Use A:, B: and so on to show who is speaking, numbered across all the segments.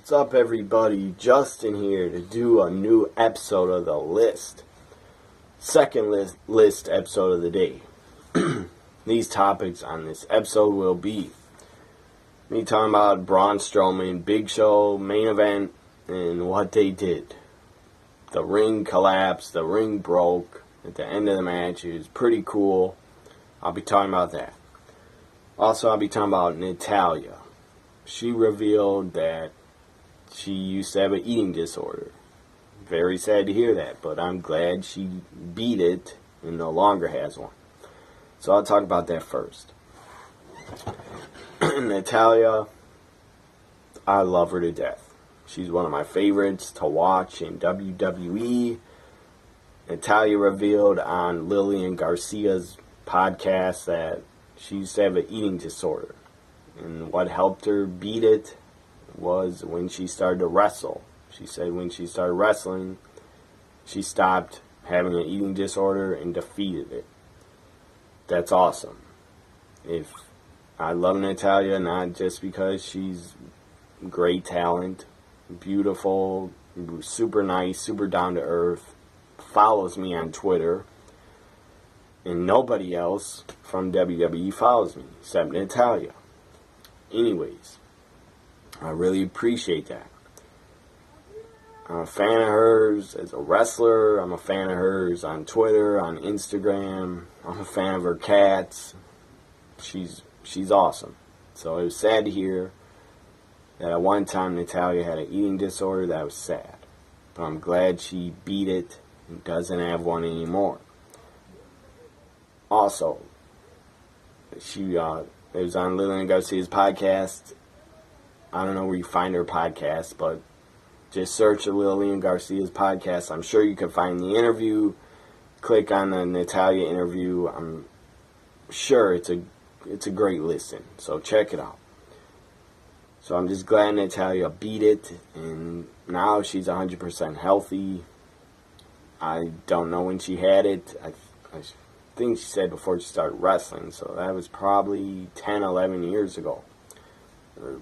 A: What's up, everybody? Justin here to do a new episode of The List. Second list episode of the day. These topics on this episode will be me talking about Braun Strowman, Big Show, main event, and what they did. The ring collapsed, the ring broke at the end of the match. It was pretty cool. I'll be talking about that. Also, I'll be talking about Natalya. She revealed that she used to have an eating disorder. Very sad to hear that, but I'm glad she beat it and no longer has one. So I'll talk about that first. Natalya, I love her to death. She's one of my favorites to watch in WWE. Natalya revealed on Lillian Garcia's podcast that she used to have an eating disorder. And what helped her beat it was when she started to wrestle. She said when she started wrestling, she stopped having an eating disorder and defeated it. That's awesome. If I love Natalya, not just because she's great talent, beautiful, super nice, super down to earth, follows me on Twitter, and nobody else from WWE follows me except Natalya. Anyways, I really appreciate that. I'm a fan of hers as a wrestler. I'm a fan of hers on Twitter, on Instagram. I'm a fan of her cats. She's awesome. So it was sad to hear that at one time Natalya had an eating disorder. That was sad. But I'm glad she beat it and doesn't have one anymore. Also, it was on Lillian Garcia's podcast. I don't know where you find her podcast, but just search Lillian Garcia's podcast. I'm sure you can find the interview. Click on the Natalya interview. I'm sure it's a great listen. So check it out. So I'm just glad Natalya beat it, and now she's 100% healthy. I don't know when she had it. I think she said before she started wrestling, so that was probably 10, 11 years ago. Or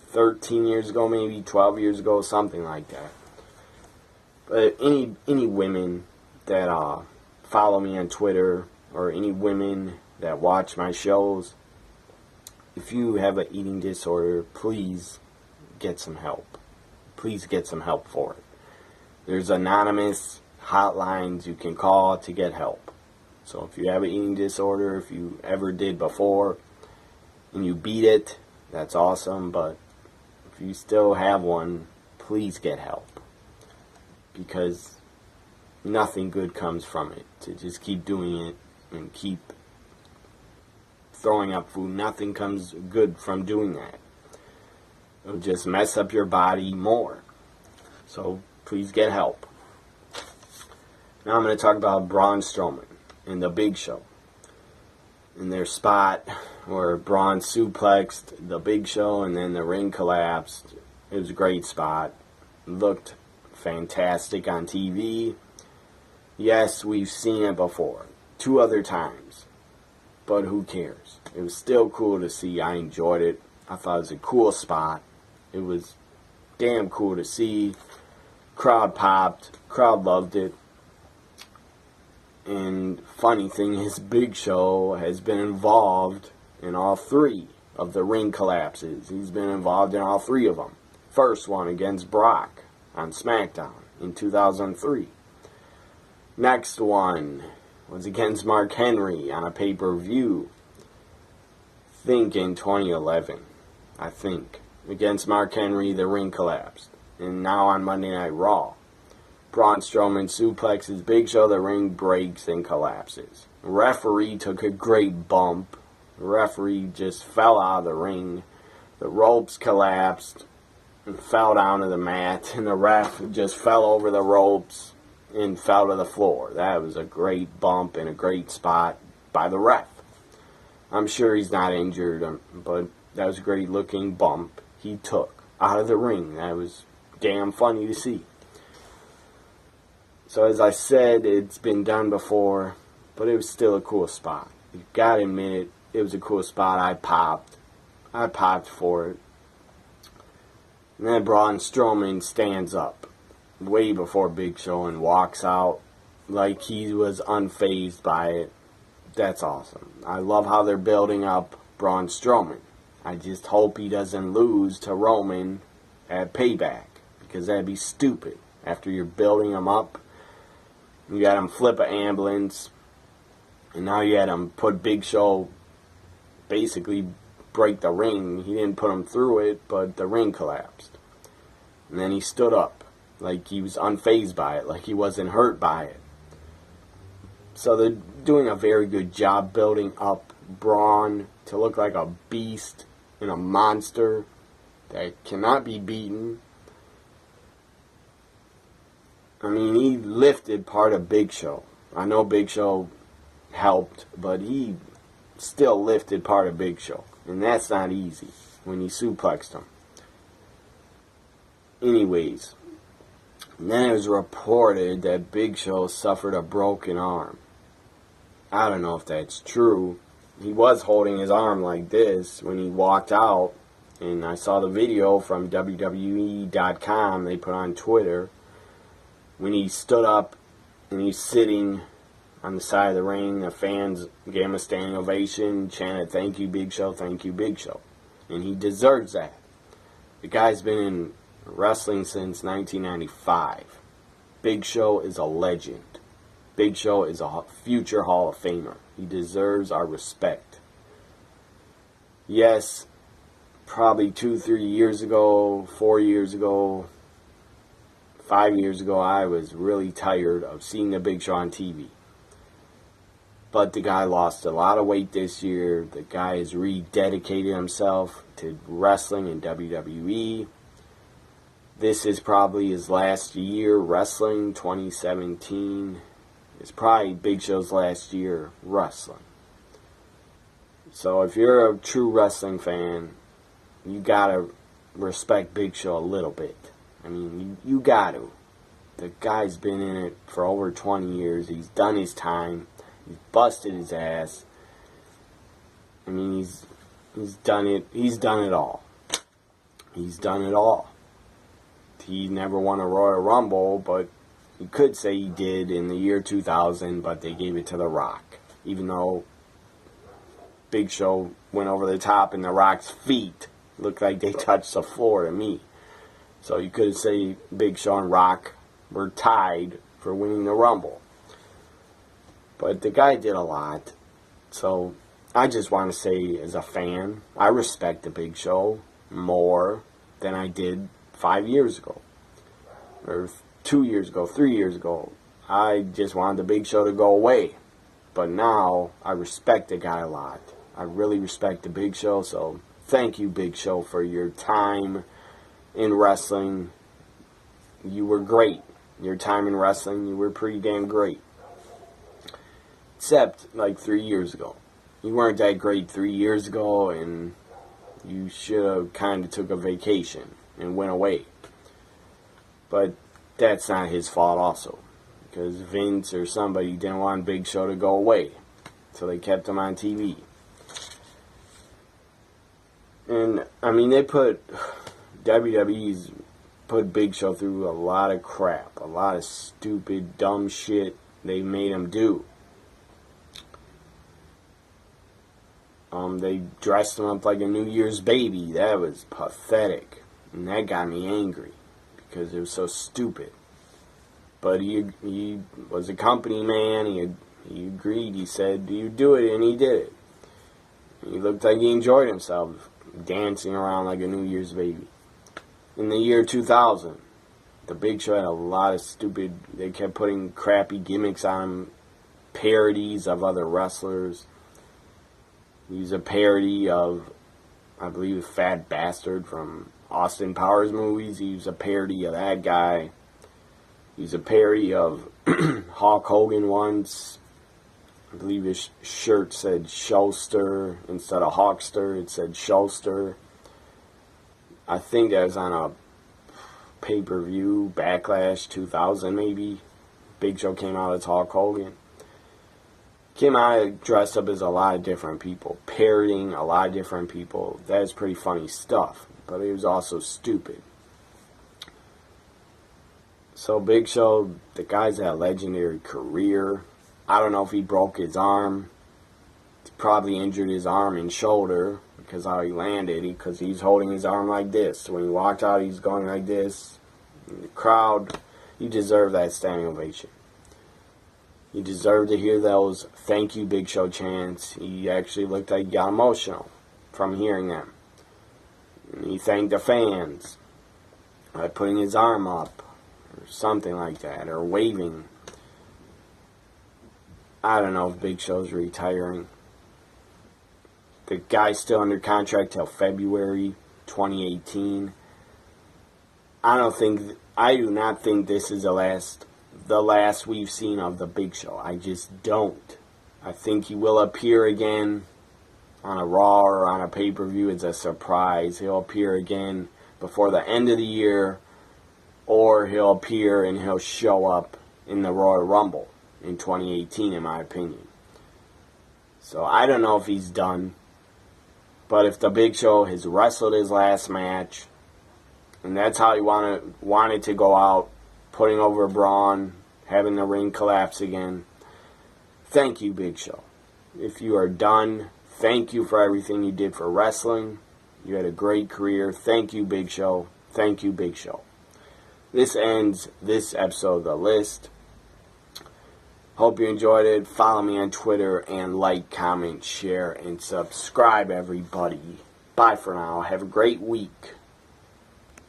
A: 13 years ago, maybe 12 years ago, something like that. But any women that follow me on Twitter, or any women that watch my shows, if you have an eating disorder, please get some help. Please get some help for it. There's anonymous hotlines you can call to get help. So if you have an eating disorder, if you ever did before, and you beat it, that's awesome, but if you still have one, please get help. Because nothing good comes from it. To just keep doing it and keep throwing up food, nothing comes good from doing that. It'll just mess up your body more. So please get help. Now I'm going to talk about Braun Strowman and the Big Show. In their spot where Braun suplexed the Big Show and then the ring collapsed. It was a great spot. Looked fantastic on TV. Yes, we've seen it before. 2 other times. But who cares? It was still cool to see. I enjoyed it. I thought it was a cool spot. It was damn cool to see. Crowd popped. Crowd loved it. And funny thing is, Big Show has been involved in all 3 of the ring collapses. He's been involved in all 3 of them. First one against Brock on SmackDown in 2003. Next one was against Mark Henry on a pay-per-view. Think in 2011. I think. Against Mark Henry, the ring collapsed. And now on Monday Night Raw, Braun Strowman suplexes Big Show, the ring breaks and collapses. The referee took a great bump. The referee just fell out of the ring. The ropes collapsed and fell down to the mat, and the ref just fell over the ropes and fell to the floor. That was a great bump and a great spot by the ref. I'm sure he's not injured, but that was a great looking bump he took out of the ring. That was damn funny to see. So as I said, it's been done before, but it was still a cool spot. You gotta admit it, it was a cool spot. I popped for it. And then Braun Strowman stands up way before Big Show and walks out like he was unfazed by it. That's awesome. I love how they're building up Braun Strowman. I just hope he doesn't lose to Roman at Payback, because that'd be stupid. After you're building him up, you got him flip an ambulance, and now you had him put Big Show, basically break the ring. He didn't put him through it, but the ring collapsed. And then he stood up like he was unfazed by it, like he wasn't hurt by it. So they're doing a very good job building up Braun to look like a beast and a monster that cannot be beaten. I mean, he lifted part of Big Show. I know Big Show helped, but he still lifted part of Big Show. And that's not easy when he suplexed him. Anyways, then it was reported that Big Show suffered a broken arm. I don't know if that's true. He was holding his arm like this when he walked out. And I saw the video from WWE.com they put on Twitter when he stood up and he's sitting on the side of the ring. The fans gave him a standing ovation, chanted, "Thank you, Big Show, thank you, Big Show." And he deserves that. The guy's been in wrestling since 1995. Big Show is a legend. Big Show is a future Hall of Famer. He deserves our respect. Yes, probably 2-3 years ago, 4 years ago, 5 years ago, I was really tired of seeing the Big Show on TV. But the guy lost a lot of weight this year. The guy has rededicated himself to wrestling in WWE. This is probably his last year wrestling. 2017 is probably Big Show's last year wrestling. So if you're a true wrestling fan, you gotta respect Big Show a little bit. I mean, you got to. The guy's been in it for over 20 years. He's done his time. He's busted his ass. I mean, he's done it. He's done it all. He's done it all. He never won a Royal Rumble, but you could say he did in the year 2000, but they gave it to The Rock. Even though Big Show went over the top and The Rock's feet looked like they touched the floor to me. So you could say Big Show and Rock were tied for winning the Rumble. But the guy did a lot. So I just want to say, as a fan, I respect the Big Show more than I did 5 years ago. Or 2 years ago, 3 years ago. I just wanted the Big Show to go away. But now I respect the guy a lot. I really respect the Big Show. So thank you, Big Show, for your time in wrestling. You were great. Your time in wrestling, you were pretty damn great. Except like 3 years ago. You weren't that great 3 years ago, and you should have kind of took a vacation and went away. But that's not his fault also, because Vince or somebody didn't want Big Show to go away, so they kept him on TV. And I mean, WWE's put Big Show through a lot of crap, a lot of stupid, dumb shit they made him do. They dressed him up like a New Year's baby. That was pathetic. And that got me angry, because it was so stupid. But he was a company man. He agreed. He said, "You do it," and he did it. He looked like he enjoyed himself, dancing around like a New Year's baby. In the year 2000, the Big Show had a lot of stupid, they kept putting crappy gimmicks on him, parodies of other wrestlers. He was a parody of, I believe, Fat Bastard from Austin Powers movies. He was a parody of that guy. He was a parody of Hulk Hogan once. I believe his shirt said Showster instead of Hawkster. It said Showster. I think that was on a pay-per-view, Backlash 2000 maybe. Big Show came out as Hulk Hogan. Came out dressed up as a lot of different people, parodying a lot of different people. That is pretty funny stuff, but it was also stupid. So Big Show, the guy's had a legendary career. I don't know if he broke his arm. He probably injured his arm and shoulder because how he landed. Because he's holding his arm like this. When he walked out, he's going like this. In the crowd, you deserve that standing ovation. You deserve to hear those thank you Big Show chants. He actually looked like he got emotional from hearing them. And he thanked the fans by putting his arm up or something like that, or waving. I don't know if Big Show's retiring. The guy's still under contract till February 2018. I do not think this is the last we've seen of the Big Show. I just don't. I think he will appear again on a Raw or on a pay-per-view. It's a surprise. He'll appear again before the end of the year, or he'll appear and he'll show up in the Royal Rumble in 2018, in my opinion. So I don't know if he's done. But if the Big Show has wrestled his last match, and that's how he wanted to go out, putting over Braun, having the ring collapse again, thank you, Big Show. If you are done, thank you for everything you did for wrestling. You had a great career. Thank you, Big Show. Thank you, Big Show. This ends this episode of The List. Hope you enjoyed it. Follow me on Twitter and like, comment, share, and subscribe, everybody. Bye for now. Have a great week.